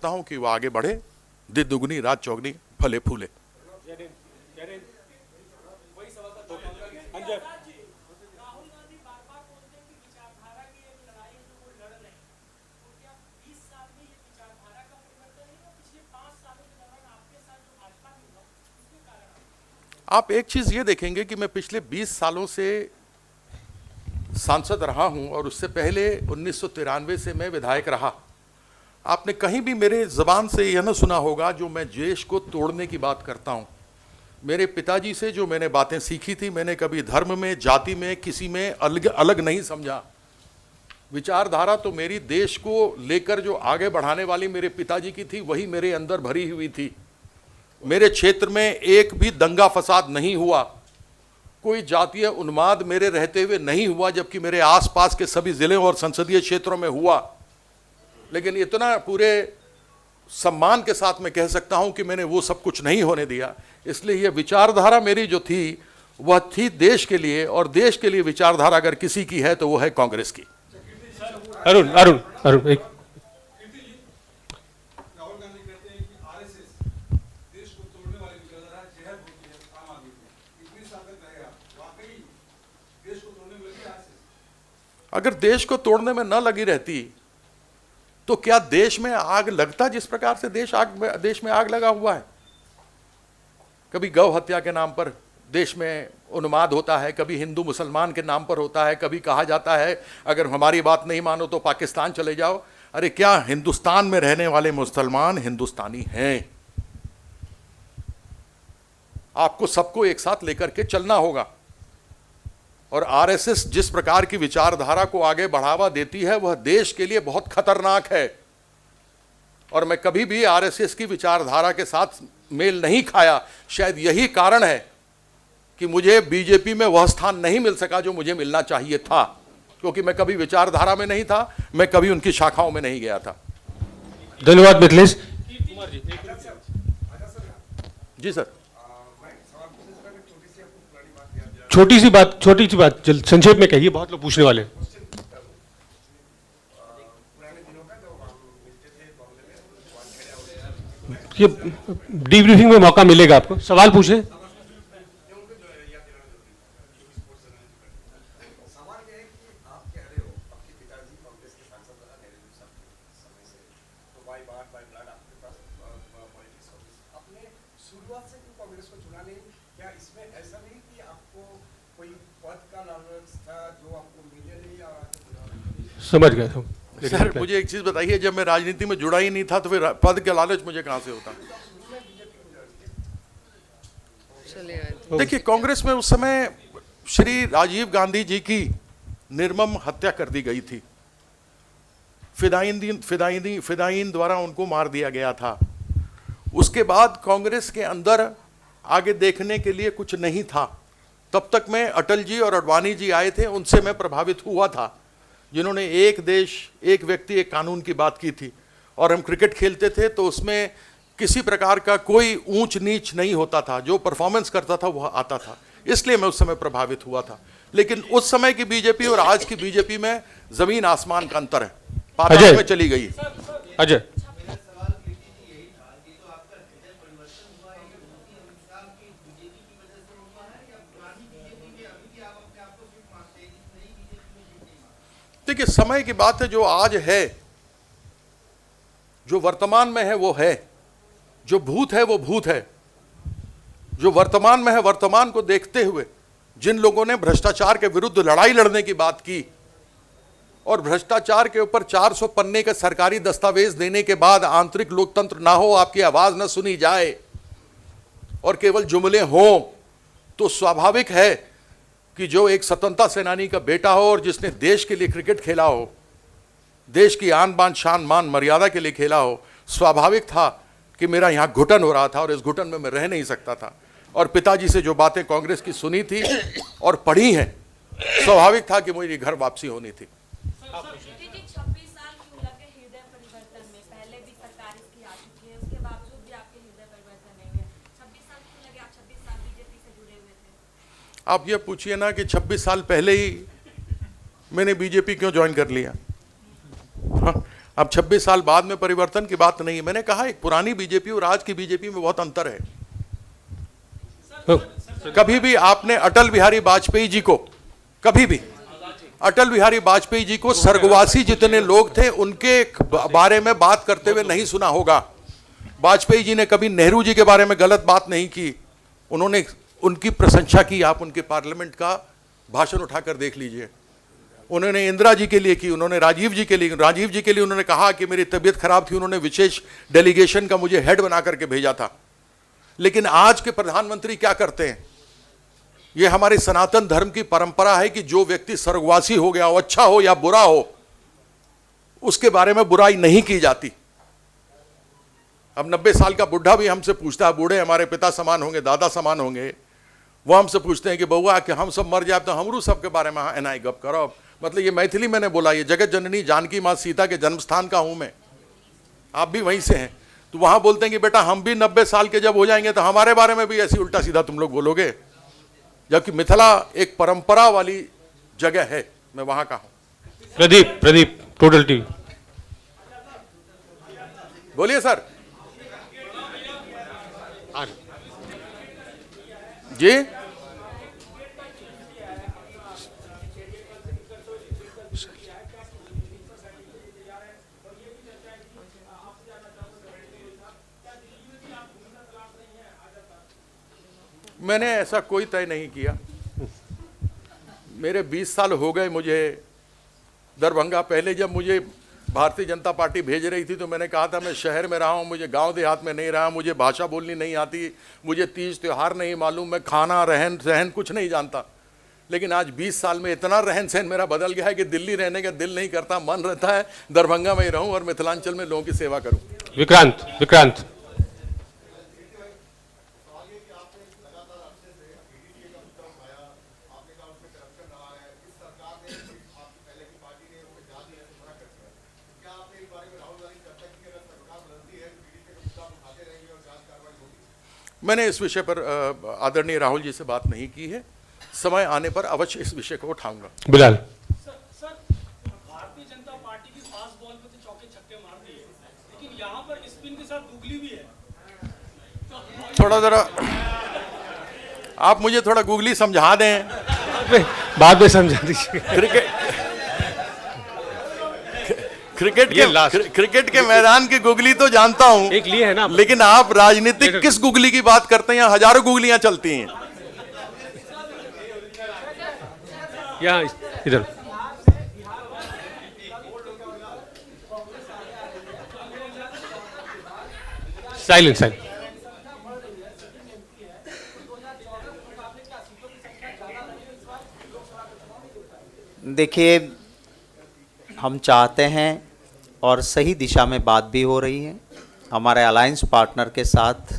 करता हूं कि वो आगे बढ़े, दिन दुगनी रात चौगनी, फले फूले। आप एक चीज ये देखेंगे कि मैं पिछले 20 सालों से सांसद रहा हूं और उससे पहले 1993 से मैं विधायक रहा। आपने कहीं भी मेरे जबान से यह न सुना होगा जो मैं देश को तोड़ने की बात करता हूं। मेरे पिताजी से जो मैंने बातें सीखी थी, मैंने कभी धर्म में, जाति में, किसी में अलग अलग नहीं समझा। विचारधारा तो मेरी देश को लेकर जो आगे बढ़ाने वाली मेरे पिताजी की थी, वही मेरे अंदर भरी हुई थी। मेरे क्षेत्र में एक भी दंगा फसाद नहीं हुआ, कोई जातीय उन्माद मेरे रहते हुए नहीं हुआ, जबकि मेरे आसपास के सभी जिलों और संसदीय क्षेत्रों में हुआ। लेकिन इतना पूरे सम्मान के साथ मैं कह सकता हूं कि मैंने वो सब कुछ नहीं होने दिया। इसलिए ये विचारधारा मेरी जो थी वह थी देश के लिए, और देश के लिए विचारधारा अगर किसी की है तो वो है कांग्रेस की। अरुण अरुण अरुण एक अगर देश को तोड़ने में न लगी रहती तो क्या देश में आग लगता जिस प्रकार से देश में आग लगा हुआ है। कभी गौ हत्या के नाम पर देश में उन्माद होता है, कभी हिंदू मुसलमान के नाम पर होता है, कभी कहा जाता है अगर हमारी बात नहीं मानो तो पाकिस्तान चले जाओ। अरे क्या हिंदुस्तान में रहने वाले मुसलमान हिंदुस्तानी हैं? आपको सबको एक साथ लेकर के चलना होगा। और आरएसएस जिस प्रकार की विचारधारा को आगे बढ़ावा देती है वह देश के लिए बहुत खतरनाक है। और मैं कभी भी आरएसएस की विचारधारा के साथ मेल नहीं खाया। शायद यही कारण है कि मुझे बीजेपी में वह स्थान नहीं मिल सका जो मुझे मिलना चाहिए था, क्योंकि मैं कभी विचारधारा में नहीं था, मैं कभी उनकी शाखाओं में नहीं गया था। धन्यवाद मिथिलेश जी सर। छोटी सी बात संक्षेप में कहिए, बहुत लोग पूछने वाले हैं। ये डीब्रीफिंग में मौका मिलेगा आपको, सवाल पूछे। समझ गया सर, मुझे एक चीज बताइए, जब मैं राजनीति में जुड़ा ही नहीं था तो फिर पद का लालच मुझे कहां से होता? देखिए, कांग्रेस में उस समय श्री राजीव गांधी जी की निर्मम हत्या कर दी गई थी। फिदायीन द्वारा उनको मार दिया गया था। उसके बाद कांग्रेस के अंदर आगे देखने के लिए कुछ नहीं था। तब तक मैं अटल जी और अडवाणी जी आए थे, उनसे मैं प्रभावित हुआ था, जिन्होंने एक देश एक व्यक्ति एक कानून की बात की थी। और हम क्रिकेट खेलते थे तो उसमें किसी प्रकार का कोई ऊंच नीच नहीं होता था, जो परफॉर्मेंस करता था वह आता था। इसलिए मैं उस समय प्रभावित हुआ था। लेकिन उस समय की बीजेपी और आज की बीजेपी में जमीन आसमान का अंतर है, पाताल में चली गई। अजय, देखिए, समय की बात है। जो आज है, जो वर्तमान में है वो है, जो भूत है वो भूत है। जो वर्तमान में है, वर्तमान को देखते हुए जिन लोगों ने भ्रष्टाचार के विरुद्ध लड़ाई लड़ने की बात की और भ्रष्टाचार के ऊपर 400 पन्ने के सरकारी दस्तावेज देने के बाद आंतरिक लोकतंत्र ना हो, आपकी आवाज ना सुनी जाए और केवल जुमले हों, तो स्वाभाविक है कि जो एक स्वतंत्रता सेनानी का बेटा हो और जिसने देश के लिए क्रिकेट खेला हो, देश की आन बान शान मान मर्यादा के लिए खेला हो, स्वाभाविक था कि मेरा यहाँ घुटन हो रहा था और इस घुटन में मैं रह नहीं सकता था। और पिताजी से जो बातें कांग्रेस की सुनी थी और पढ़ी हैं, स्वाभाविक था कि मुझे घर वापसी होनी थी। आप ये पूछिए ना कि 26 साल पहले ही मैंने बीजेपी क्यों ज्वाइन कर लिया। अब 26 साल बाद में परिवर्तन की बात नहीं है। मैंने कहा एक पुरानी बीजेपी और आज की बीजेपी में बहुत अंतर है। कभी भी आपने अटल बिहारी वाजपेयी जी को, कभी भी अटल बिहारी वाजपेयी जी को स्वर्गवासी जितने लोग थे उनके बारे में बात करते हुए नहीं सुना होगा। वाजपेयी जी ने कभी नेहरू जी के बारे में गलत बात नहीं की, उन्होंने उनकी प्रशंसा की। आप उनके पार्लियामेंट का भाषण उठाकर देख लीजिए। उन्होंने इंदिरा जी के लिए की, उन्होंने राजीव जी के लिए उन्होंने कहा कि मेरी तबीयत खराब थी, उन्होंने विशेष डेलीगेशन का मुझे हेड बना करके भेजा था। लेकिन आज के प्रधानमंत्री क्या करते हैं? ये हमारे सनातन धर्म की परंपरा है कि जो व्यक्ति स्वर्गवासी हो गया हो, अच्छा हो या बुरा हो, उसके बारे में बुराई नहीं की जाती। अब 90 साल का बुढ़ा भी हमसे पूछता है, बूढ़े हमारे पिता समान होंगे, दादा समान होंगे, वो हमसे पूछते हैं कि बउआ कि हम सब मर जाए तो हमरू सबके बारे में एनाई गप करो। मतलब ये मैथिली मैंने बोला, ये जगत जननी जानकी माँ सीता के जन्म स्थान का हूं मैं, आप भी वहीं से हैं। तो वहां बोलते हैं कि बेटा हम भी 90 साल के जब हो जाएंगे तो हमारे बारे में भी ऐसी उल्टा सीधा तुम लोग बोलोगे, जबकि मिथिला एक परंपरा वाली जगह है। मैं वहां का हूं। Pradeep total TV. बोलिए सर। जी मैंने ऐसा कोई तय नहीं किया। मेरे 20 साल हो गए मुझे दरभंगा। पहले जब मुझे भारतीय जनता पार्टी भेज रही थी तो मैंने कहा था मैं शहर में रहा हूँ, मुझे गांव देहात में नहीं रहा, मुझे भाषा बोलनी नहीं आती, मुझे तीज त्यौहार नहीं मालूम, मैं खाना रहन सहन कुछ नहीं जानता। लेकिन आज 20 साल में इतना रहन सहन मेरा बदल गया है कि दिल्ली रहने का दिल नहीं करता, मन रहता है दरभंगा में ही रहूँ और मिथिलांचल में लोगों की सेवा करूँ। विक्रांत मैंने इस विषय पर आदरणीय राहुल जी से बात नहीं की है। समय आने पर अवश्य इस विषय को उठाऊंगा। बिलाल सर भारतीय जनता पार्टी की फास्ट बॉल में तो चौके छक्के मार दिए, लेकिन यहाँ पर स्पिन के साथ गूगली भी है। थोड़ा जरा आप मुझे थोड़ा गूगली समझा दें। बाद में समझा दीजिए। क्रिकेट के मैदान की गुगली तो जानता हूं, एक लिए है ना, लेकिन आप राजनीतिक किस गुगली की बात करते हैं? यहाँ हजारों गुगलियां चलती हैं। यहाँ इधर साइलेंट। देखिए, हम चाहते हैं और सही दिशा में बात भी हो रही है हमारे अलायंस पार्टनर के साथ।